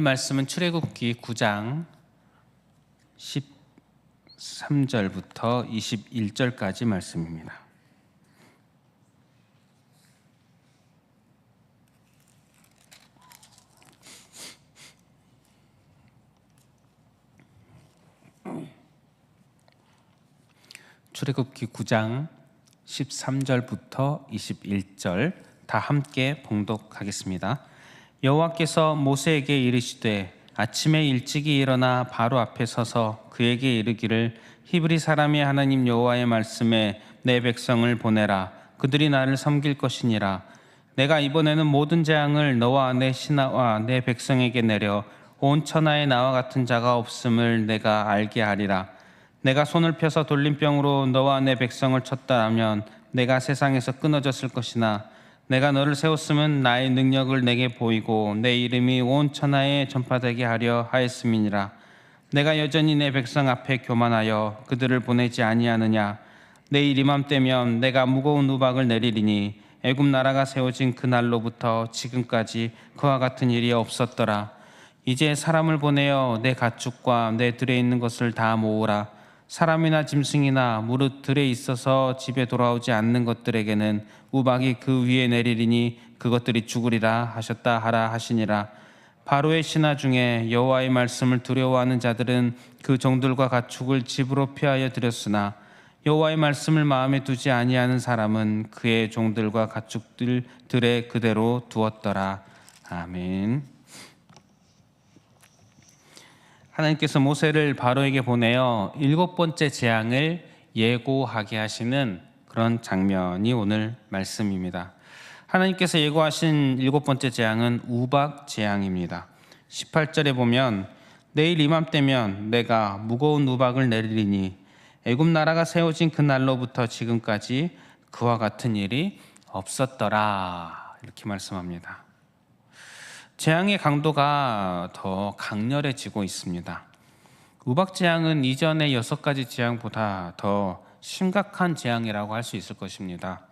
말씀은 출애굽기 9장 13절부터 21절까지 말씀입니다. 출애굽기 9장 13절부터 21절 다 함께 봉독하겠습니다. 여호와께서 모세에게 이르시되 아침에 일찍이 일어나 바로 앞에 서서 그에게 이르기를 히브리 사람이 하나님 여호와의 말씀에 내 백성을 보내라. 그들이 나를 섬길 것이니라. 내가 이번에는 모든 재앙을 너와 내 신하와 내 백성에게 내려 온 천하에 나와 같은 자가 없음을 내가 알게 하리라. 내가 손을 펴서 돌림병으로 너와 내 백성을 쳤다 하면 내가 세상에서 끊어졌을 것이나 내가 너를 세웠으면 나의 능력을 내게 보이고 내 이름이 온 천하에 전파되게 하려 하였음이니라. 내가 여전히 내 백성 앞에 교만하여 그들을 보내지 아니하느냐. 내일 이맘때면 내가 무거운 우박을 내리리니 애굽 나라가 세워진 그날로부터 지금까지 그와 같은 일이 없었더라. 이제 사람을 보내어 내 가축과 내 들에 있는 것을 다 모으라. 사람이나 짐승이나 무릇 들에 있어서 집에 돌아오지 않는 것들에게는 우박이 그 위에 내리리니 그것들이 죽으리라 하셨다 하라 하시니라. 바로의 신하 중에 여호와의 말씀을 두려워하는 자들은 그 종들과 가축을 집으로 피하여 들였으나 여호와의 말씀을 마음에 두지 아니하는 사람은 그의 종들과 가축들 들에 그대로 두었더라. 아멘. 하나님께서 모세를 바로에게 보내어 7번째 재앙을 예고하게 하시는 그런 장면이 오늘 말씀입니다. 하나님께서 예고하신 7번째 재앙은 우박 재앙입니다. 18절에 보면 내일 이맘때면 내가 무거운 우박을 내리리니 애굽 나라가 세워진 그날로부터 지금까지 그와 같은 일이 없었더라. 이렇게 말씀합니다. 재앙의 강도가 더 강렬해지고 있습니다. 우박 재앙은 이전의 6가지 재앙보다 더 심각한 재앙이라고 할 수 있을 것입니다.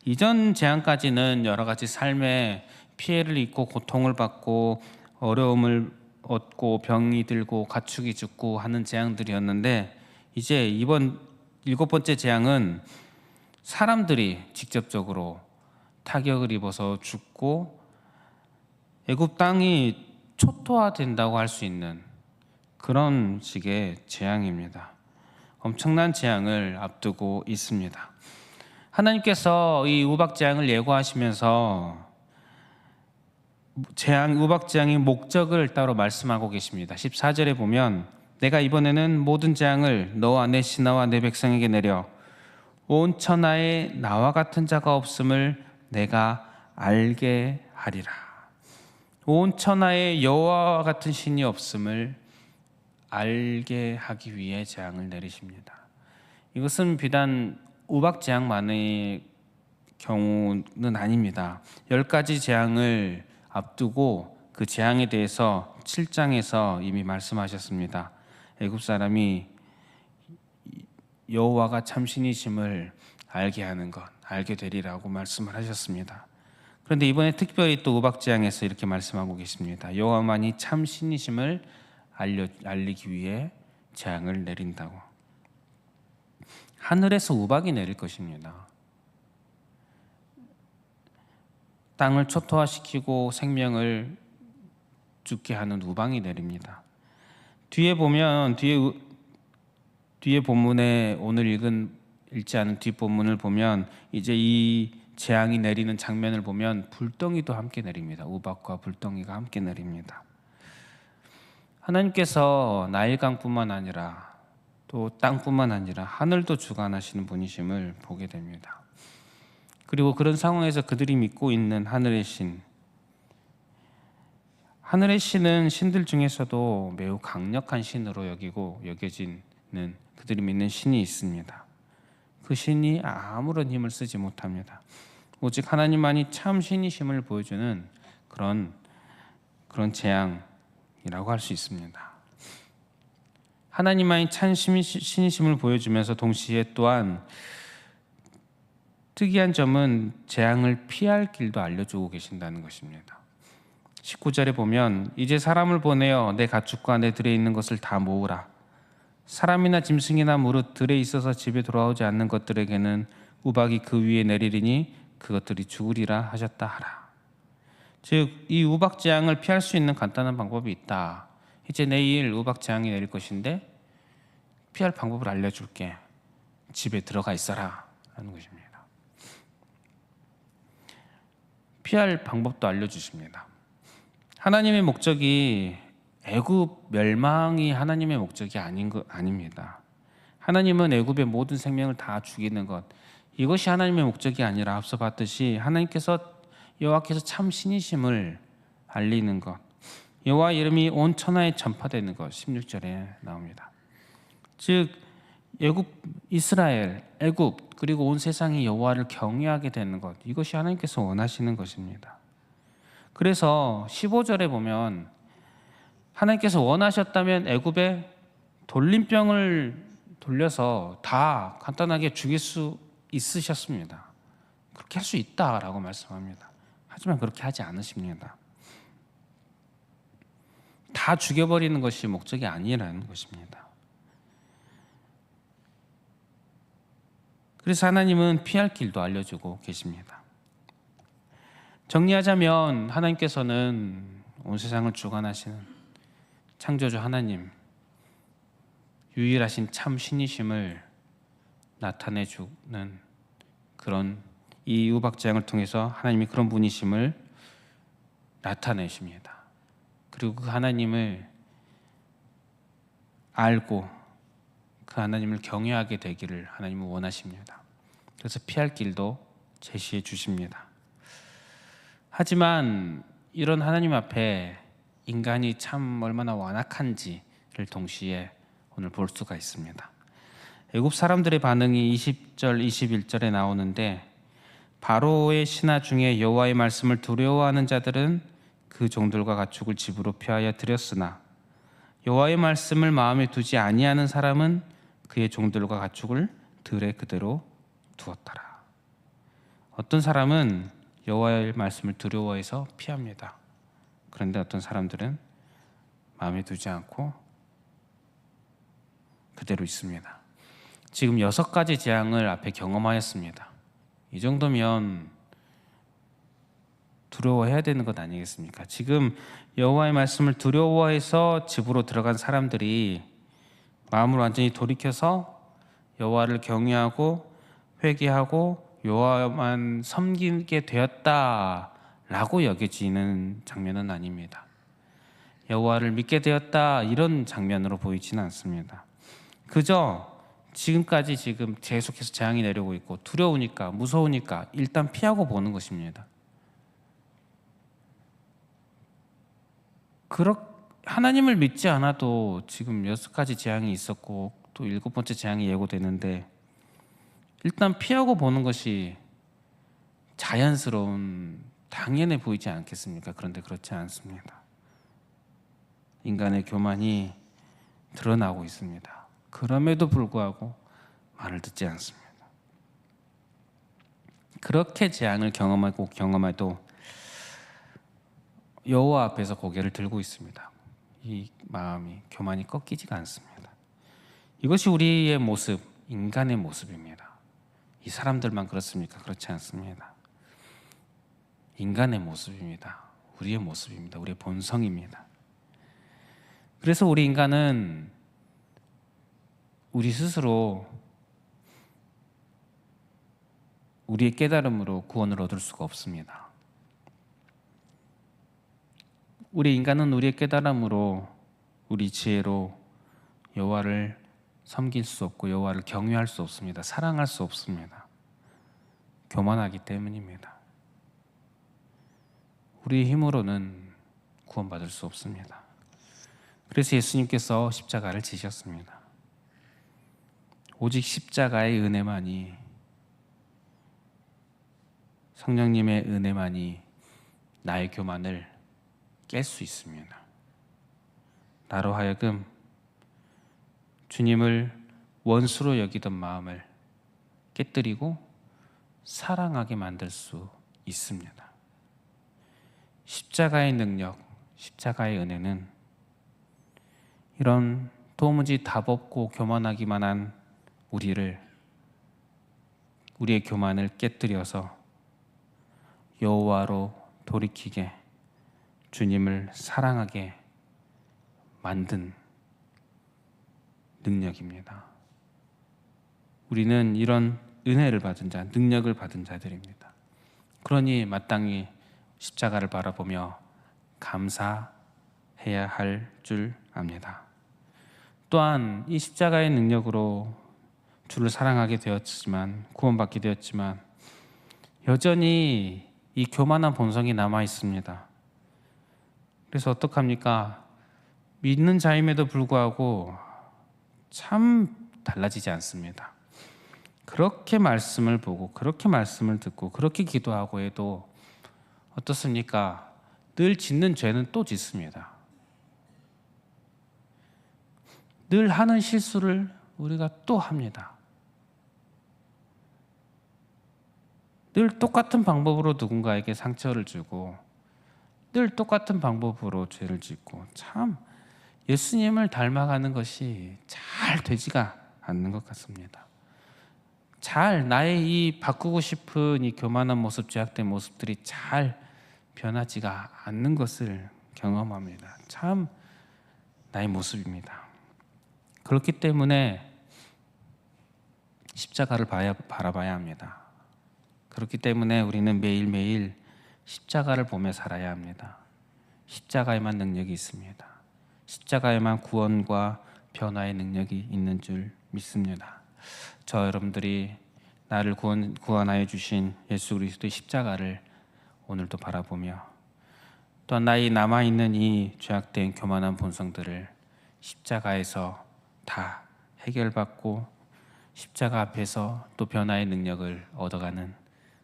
이전 재앙까지는 여러 가지 삶에 피해를 입고 고통을 받고 어려움을 얻고 병이 들고 가축이 죽고 하는 재앙들이었는데 이제 이번 7번째 재앙은 사람들이 직접적으로 타격을 입어서 죽고 애굽 땅이 초토화된다고 할 수 있는 그런 식의 재앙입니다. 엄청난 재앙을 앞두고 있습니다. 하나님께서 이 우박 재앙을 예고하시면서 우박 재앙의 목적을 따로 말씀하고 계십니다. 14절에 보면 내가 이번에는 모든 재앙을 너와 내 신하와 내 백성에게 내려 온 천하에 나와 같은 자가 없음을 내가 알게 하리라. 온 천하에 여호와와 같은 신이 없음을 알게 하기 위해 재앙을 내리십니다. 이것은 비단 우박 재앙만의 경우는 아닙니다. 10가지 재앙을 앞두고 그 재앙에 대해서 7장에서 이미 말씀하셨습니다. 애굽 사람이 여호와가 참신이심을 알게 하는 것, 알게 되리라고 말씀을 하셨습니다. 그런데 이번에 특별히 또 우박 재앙에서 이렇게 말씀하고 계십니다. 여호와만이 참 신이심을 알리기 위해 재앙을 내린다고. 하늘에서 우박이 내릴 것입니다. 땅을 초토화시키고 생명을 죽게 하는 우박이 내립니다. 뒤에 보면 뒤에 본문에 오늘 읽지 않은 뒷본문을 보면 이제 이 재앙이 내리는 장면을 보면 불덩이도 함께 내립니다. 우박과 불덩이가 함께 내립니다. 하나님께서 나일강뿐만 아니라 또 땅뿐만 아니라 하늘도 주관하시는 분이심을 보게 됩니다. 그리고 그런 상황에서 그들이 믿고 있는 하늘의 신, 하늘의 신은 신들 중에서도 매우 강력한 신으로 여겨지는 그들이 믿는 신이 있습니다. 그 신이 아무런 힘을 쓰지 못합니다. 오직 하나님만이 참 신이심을 보여주는 그런 재앙이라고 할 수 있습니다. 하나님만이 참 신이심을 보여주면서 동시에 또한 특이한 점은 재앙을 피할 길도 알려주고 계신다는 것입니다. 19절에 보면 이제 사람을 보내어 내 가축과 내 들에 있는 것을 다 모으라. 사람이나 짐승이나 무릇 들에 있어서 집에 돌아오지 않는 것들에게는 우박이 그 위에 내리리니 그것들이 죽으리라 하셨다 하라. 즉, 이 우박 재앙을 피할 수 있는 간단한 방법이 있다. 이제 내일 우박 재앙이 내릴 것인데 피할 방법을 알려줄게. 집에 들어가 있어라 라는 것입니다. 피할 방법도 알려주십니다. 하나님의 목적이 애굽 멸망이 하나님의 목적이 아닙니다. 하나님은 애굽의 모든 생명을 다 죽이는 것, 이것이 하나님의 목적이 아니라 앞서 봤듯이 여호와께서 참 신이심을 알리는 것, 여호와 이름이 온 천하에 전파되는 것, 16절에 나옵니다. 즉 애굽 그리고 온 세상이 여호와를 경외하게 되는 것, 이것이 하나님께서 원하시는 것입니다. 그래서 15절에 보면 하나님께서 원하셨다면 애굽에 돌림병을 돌려서 다 간단하게 죽일 수 있으셨습니다. 그렇게 할 수 있다라고 말씀합니다. 하지만 그렇게 하지 않으십니다. 다 죽여버리는 것이 목적이 아니라는 것입니다. 그래서 하나님은 피할 길도 알려주고 계십니다. 정리하자면 하나님께서는 온 세상을 주관하시는 창조주 하나님, 유일하신 참 신이심을 나타내주는 그런 이 우박재앙을 통해서 하나님이 그런 분이심을 나타내십니다. 그리고 그 하나님을 알고 그 하나님을 경외하게 되기를 하나님은 원하십니다. 그래서 피할 길도 제시해 주십니다. 하지만 이런 하나님 앞에 인간이 참 얼마나 완악한지를 동시에 오늘 볼 수가 있습니다. 애굽 사람들의 반응이 20절, 21절에 나오는데 바로의 신하 중에 여호와의 말씀을 두려워하는 자들은 그 종들과 가축을 집으로 피하여 들였으나 여호와의 말씀을 마음에 두지 아니하는 사람은 그의 종들과 가축을 들에 그대로 두었더라. 어떤 사람은 여호와의 말씀을 두려워해서 피합니다. 그런데 어떤 사람들은 마음에 두지 않고 그대로 있습니다. 지금 6가지 재앙을 앞에 경험하였습니다. 이 정도면 두려워해야 되는 것 아니겠습니까? 지금 여호와의 말씀을 두려워해서 집으로 들어간 사람들이 마음을 완전히 돌이켜서 여호와를 경외하고 회개하고 여호와만 섬기게 되었다라고 여겨지는 장면은 아닙니다. 여호와를 믿게 되었다 이런 장면으로 보이지는 않습니다. 그저 지금까지 계속해서 재앙이 내려오고 있고 두려우니까 무서우니까 일단 피하고 보는 것입니다. 하나님을 믿지 않아도 지금 6가지 재앙이 있었고 또 7번째 재앙이 예고되는데 일단 피하고 보는 것이 자연스러운 당연해 보이지 않겠습니까? 그런데 그렇지 않습니다. 인간의 교만이 드러나고 있습니다. 그럼에도 불구하고 말을 듣지 않습니다. 그렇게 재앙을 경험해도 여호와 앞에서 고개를 들고 있습니다. 이 마음이 교만이 꺾이지가 않습니다. 이것이 우리의 모습, 인간의 모습입니다. 이 사람들만 그렇습니까? 그렇지 않습니다. 인간의 모습입니다. 우리의 모습입니다. 우리의 본성입니다. 그래서 우리 인간은 우리 스스로 우리의 깨달음으로 구원을 얻을 수가 없습니다. 우리 인간은 우리의 깨달음으로 우리 지혜로 여호와를 섬길 수 없고 여호와를 경외할 수 없습니다. 사랑할 수 없습니다. 교만하기 때문입니다. 우리의 힘으로는 구원받을 수 없습니다. 그래서 예수님께서 십자가를 지셨습니다. 오직 십자가의 은혜만이, 성령님의 은혜만이 나의 교만을 깰 수 있습니다. 나로 하여금 주님을 원수로 여기던 마음을 깨뜨리고 사랑하게 만들 수 있습니다. 십자가의 능력, 십자가의 은혜는 이런 도무지 답 없고 교만하기만 한 우리의 교만을 깨뜨려서 여호와로 돌이키게, 주님을 사랑하게 만든 능력입니다. 우리는 이런 은혜를 받은 자, 능력을 받은 자들입니다. 그러니 마땅히 십자가를 바라보며 감사해야 할 줄 압니다. 또한 이 십자가의 능력으로 주를 사랑하게 되었지만, 구원받게 되었지만 여전히 이 교만한 본성이 남아 있습니다. 그래서 어떡합니까? 믿는 자임에도 불구하고 참 달라지지 않습니다. 그렇게 말씀을 보고, 그렇게 말씀을 듣고, 그렇게 기도하고 해도 어떻습니까? 늘 짓는 죄는 또 짓습니다. 늘 하는 실수를 우리가 또 합니다. 늘 똑같은 방법으로 누군가에게 상처를 주고, 늘 똑같은 방법으로 죄를 짓고, 참 예수님을 닮아가는 것이 잘 되지가 않는 것 같습니다. 잘 나의 이 바꾸고 싶은 이 교만한 모습, 죄악된 모습들이 잘 변하지가 않는 것을 경험합니다. 참 나의 모습입니다. 그렇기 때문에 십자가를 바라봐야 합니다. 그렇기 때문에 우리는 매일매일 십자가를 보며 살아야 합니다. 십자가에만 능력이 있습니다. 십자가에만 구원과 변화의 능력이 있는 줄 믿습니다. 저 여러분들이 나를 구원하여 주신 예수 그리스도의 십자가를 오늘도 바라보며, 또한 나의 남아있는 이 죄악된 교만한 본성들을 십자가에서 다 해결받고 십자가 앞에서 또 변화의 능력을 얻어가는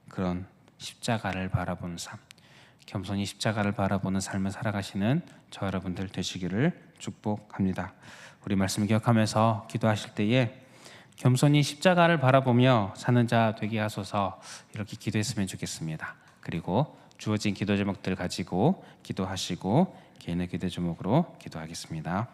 그런 십자가를 바라보는 삶, 겸손히 십자가를 바라보는 삶을 살아가시는 저 여러분들 되시기를 축복합니다. 우리 말씀 기억하면서 기도하실 때에 겸손히 십자가를 바라보며 사는 자 되게 하소서, 이렇게 기도했으면 좋겠습니다. 그리고 주어진 기도 제목들 가지고 기도하시고 개인의 기도 제목으로 기도하겠습니다.